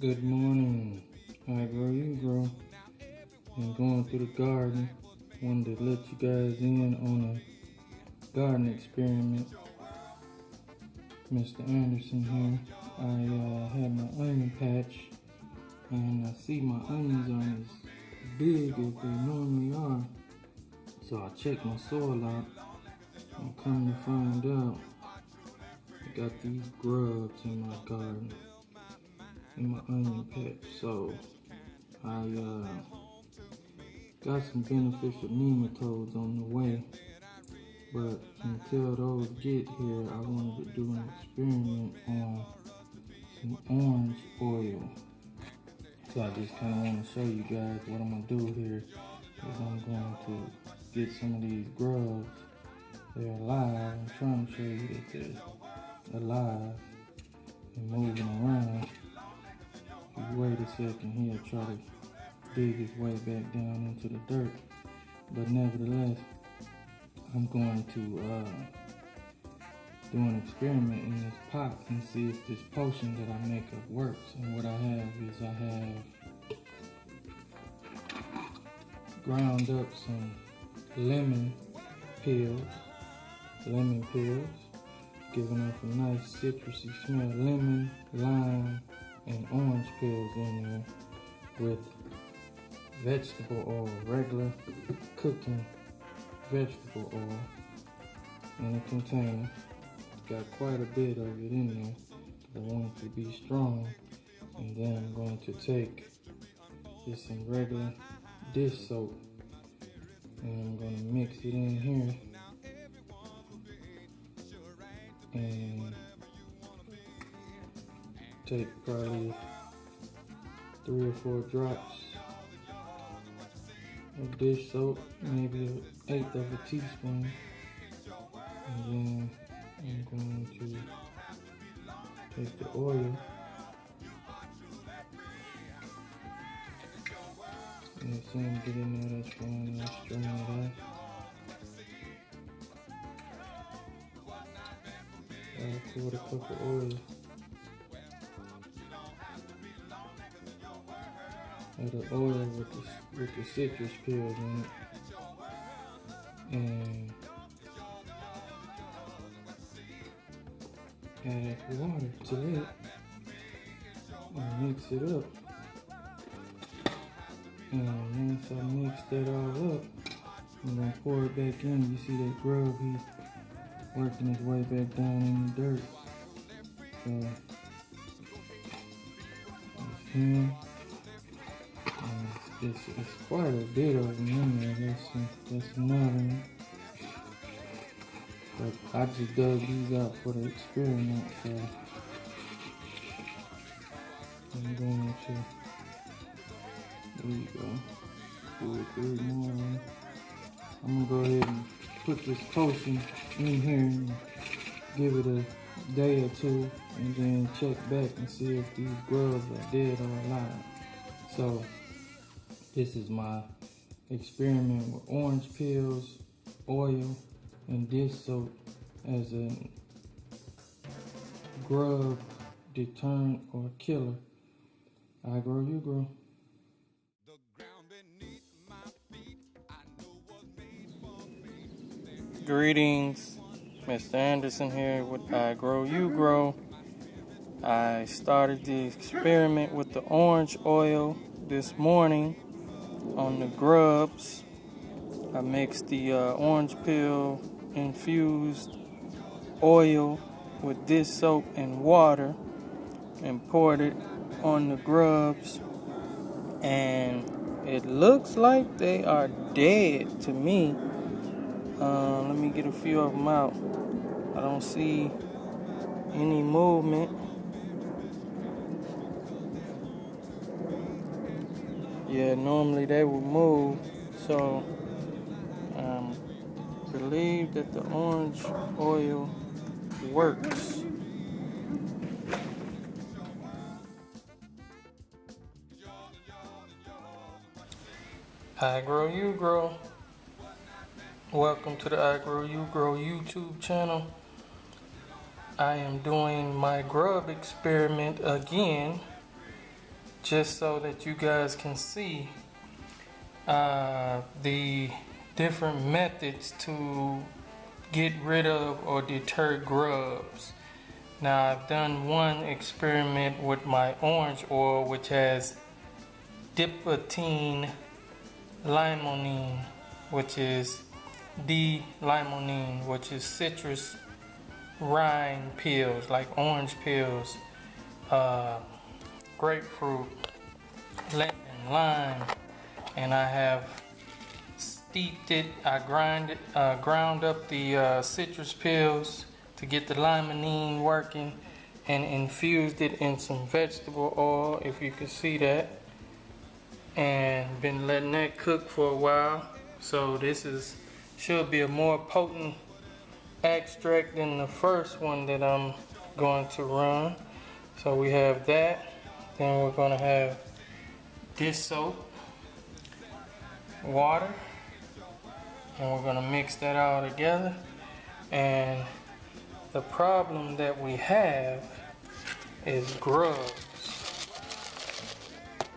Good morning. I grow, you grow. And going through the garden. Wanted to let you guys in on a garden experiment. Mr. Anderson here. I had my onion patch, and I see my onions aren't as big as they normally are. So I checked my soil out, and come to find out, I got these grubs in my garden, in my onion patch. So I got some beneficial nematodes on the way, but until those get here, I wanted to do an experiment on some orange oil. So I just kind of want to show you guys what I'm going to do here is I'm going to get some of these grubs. They're alive. I'm trying to show you that they're alive and moving around. If you wait a second, he'll try to dig his way back down into the dirt. But nevertheless, I'm going to do an experiment in this pot and see if this potion that I make up works. And what I have is I have ground up some lemon pills, giving off a nice citrusy smell. Lemon, lime, and orange pills in there with vegetable oil, regular cooking vegetable oil in a container. Got quite a bit of it in there because I want it to be strong. And then I'm going to take just some regular dish soap and I'm going to mix it in here and take probably 3 or 4 drops of dish soap, maybe 1/8 of a teaspoon, and then I'm going to take the oil and as soon as I get in there, that's fine. I'll strain it out. I'll pour a cup of oil. The oil with the citrus pills in it, and add water to it and mix it up. And once I mix that all up, I'm gonna pour it back in. You see that grub, he's working his way back down in the dirt. So it's him. It's quite a bit of them in there. That's another. But I just dug these out for the experiment, so I'm going to, there you go, 2 or 3 more. I'm gonna go ahead and put this potion in here and give it a day or 2 and then check back and see if these grubs are dead or alive. So this is my experiment with orange pills, oil, and dish soap as a grub deterrent or killer. I grow, you grow. Greetings, Mr. Anderson here with I Grow, You Grow. I started the experiment with the orange oil this morning on the grubs. I mixed the orange peel infused oil with dish soap and water and poured it on the grubs, and it looks like they are dead to me. Let me get a few of them out. I don't see any movement. Yeah, normally they would move, so believe that the orange oil works. I Grow, You Grow. Welcome to the I Grow, You Grow YouTube channel. I am doing my grub experiment again just so that you guys can see the different methods to get rid of or deter grubs. Now, I've done one experiment with my orange oil, which has dipentine limonene, which is D-limonene, which is citrus rind pills like orange pills, grapefruit, lemon, lime, and I have steeped it. I ground up the citrus pills to get the limonene working, and infused it in some vegetable oil, if you can see that, and been letting that cook for a while. So this should be a more potent extract than the first one that I'm going to run. So we have that. Then we're going to have dish soap, water, and we're going to mix that all together. And the problem that we have is grubs.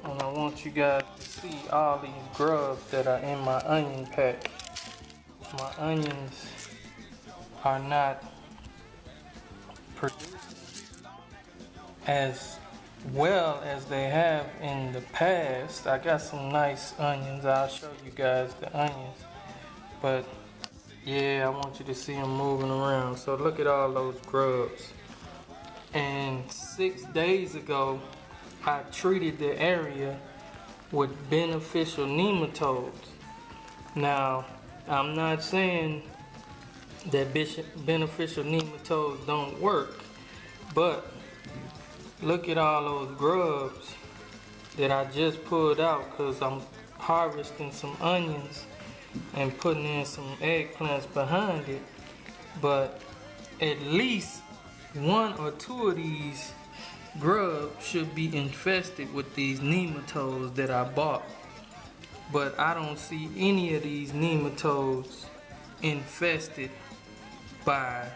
And I want you guys to see all these grubs that are in my onion pack. My onions are not producing as well as they have in the past. I got some nice onions. I'll show you guys the onions. But yeah, I want you to see them moving around. So look at all those grubs. And 6 days ago, I treated the area with beneficial nematodes. Now, I'm not saying that beneficial nematodes don't work, but look at all those grubs that I just pulled out, because I'm harvesting some onions and putting in some eggplants behind it. But at least 1 or 2 of these grubs should be infested with these nematodes that I bought. But I don't see any of these nematodes infested by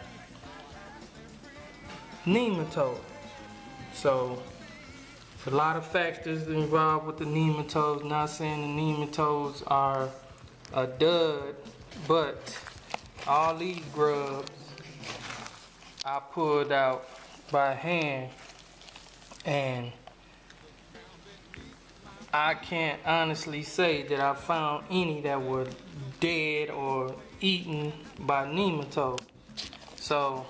nematodes. So there's a lot of factors involved with the nematodes. Not saying the nematodes are a dud, but all these grubs I pulled out by hand, and I can't honestly say that I found any that were dead or eaten by nematodes. So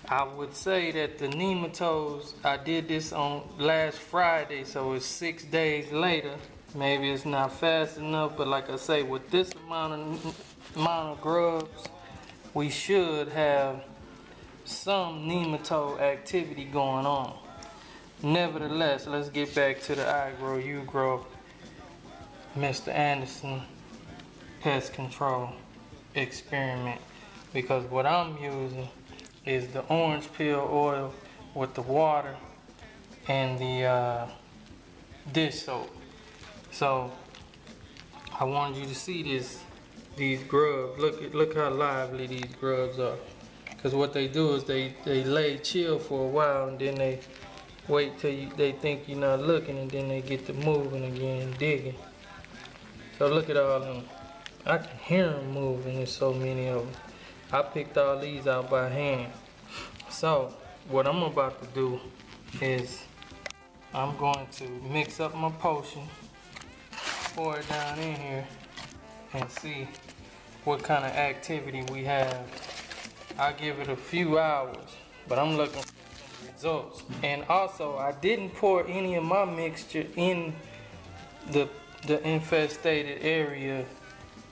I would say that the nematodes, I did this on last Friday, so it's 6 days later. Maybe it's not fast enough, but like I say, with this amount of grubs, we should have some nematode activity going on. Nevertheless, let's get back to the IGROWUGROW Mr. Anderson pest control experiment, because what I'm using is the orange peel oil with the water and the dish soap. So I wanted you to see these grubs. Look how lively these grubs are. Because what they do is they lay chill for a while, and then they wait till they think you're not looking, and then they get to moving again, digging. So look at all of them. I can hear them moving. There's so many of them. I picked all these out by hand. So what I'm about to do is I'm going to mix up my potion, pour it down in here, and see what kind of activity we have. I'll give it a few hours, but I'm looking for some results. And also, I didn't pour any of my mixture in the infested area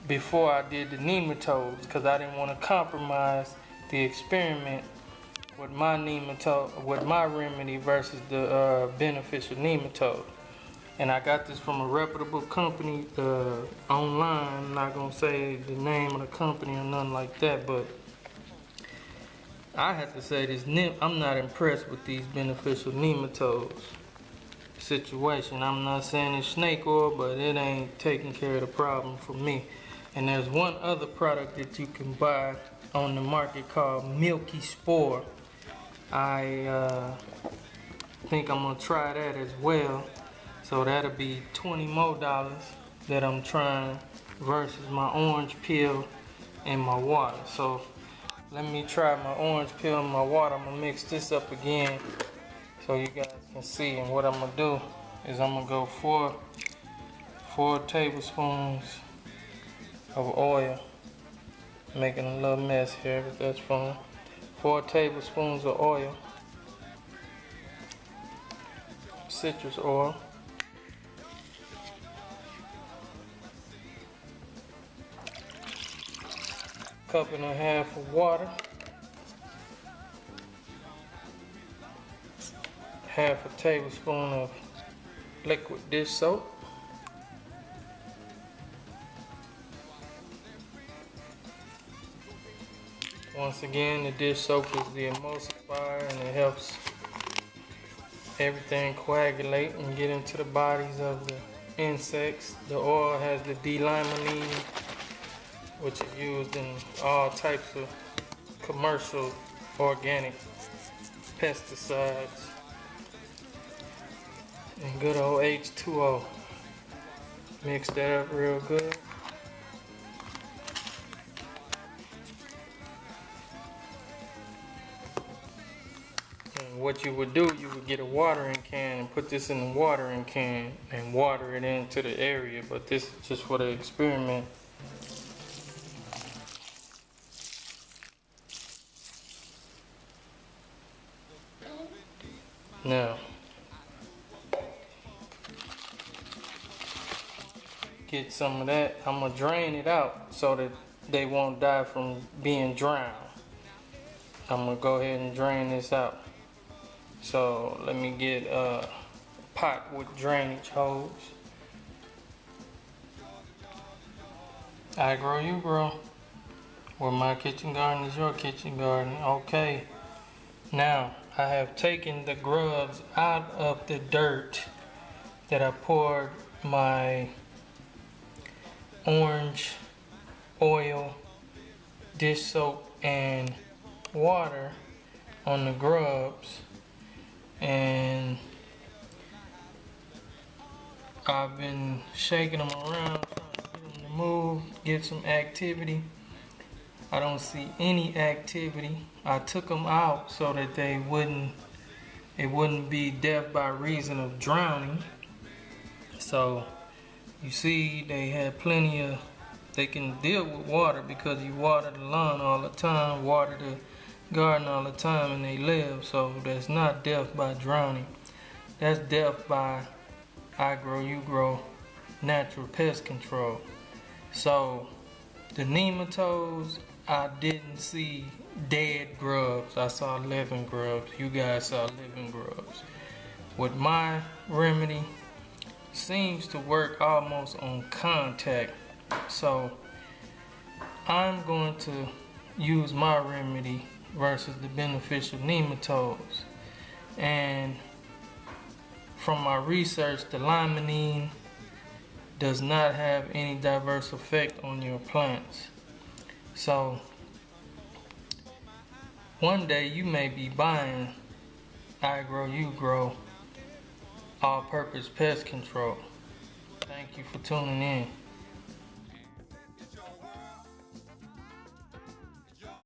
before I did the nematodes, because I didn't want to compromise the experiment with my nematode, with my remedy versus the beneficial nematode. And I got this from a reputable company online. I'm not gonna say the name of the company or nothing like that, but I have to say this, I'm not impressed with these beneficial nematodes situation. I'm not saying it's snake oil, but it ain't taking care of the problem for me. And there's one other product that you can buy on the market called Milky Spore. I think I'm gonna try that as well. So that'll be $20 more that I'm trying versus my orange peel and my water. So let me try my orange peel and my water. I'm gonna mix this up again so you guys can see. And what I'm gonna do is I'm gonna go four tablespoons of oil. Making a little mess here, but that's fine. 4 tablespoons of oil, citrus oil, cup and a half of water, half a tablespoon of liquid dish soap, once again, the dish soap is the emulsifier and it helps everything coagulate and get into the bodies of the insects. The oil has the D-limonene, which is used in all types of commercial organic pesticides. And good old H2O. Mix that up real good. What you would do, you would get a watering can and put this in the watering can and water it into the area, but this is just for the experiment. Now, get some of that. I'm gonna drain it out so that they won't die from being drowned. I'm gonna go ahead and drain this out. So let me get a pot with drainage hose. I grow, you grow. Where my kitchen garden is your kitchen garden. Okay. Now I have taken the grubs out of the dirt that I poured my orange oil, dish soap, and water on the grubs. And I've been shaking them around, trying to get them to move, get some activity. I don't see any activity. I took them out so that it wouldn't be death by reason of drowning. So you see they had they can deal with water because you water the lawn all the time, water the garden all the time, and they live. So that's not death by drowning. That's death by IGROWUGROW natural pest control. So the nematodes, I didn't see dead grubs. I saw living grubs. You guys saw living grubs. With my remedy, seems to work almost on contact. So I'm going to use my remedy versus the beneficial nematodes. And from my research, the limonene does not have any diverse effect on your plants. So one day you may be buying IGROWUGROW all-purpose pest control. Thank you for tuning in.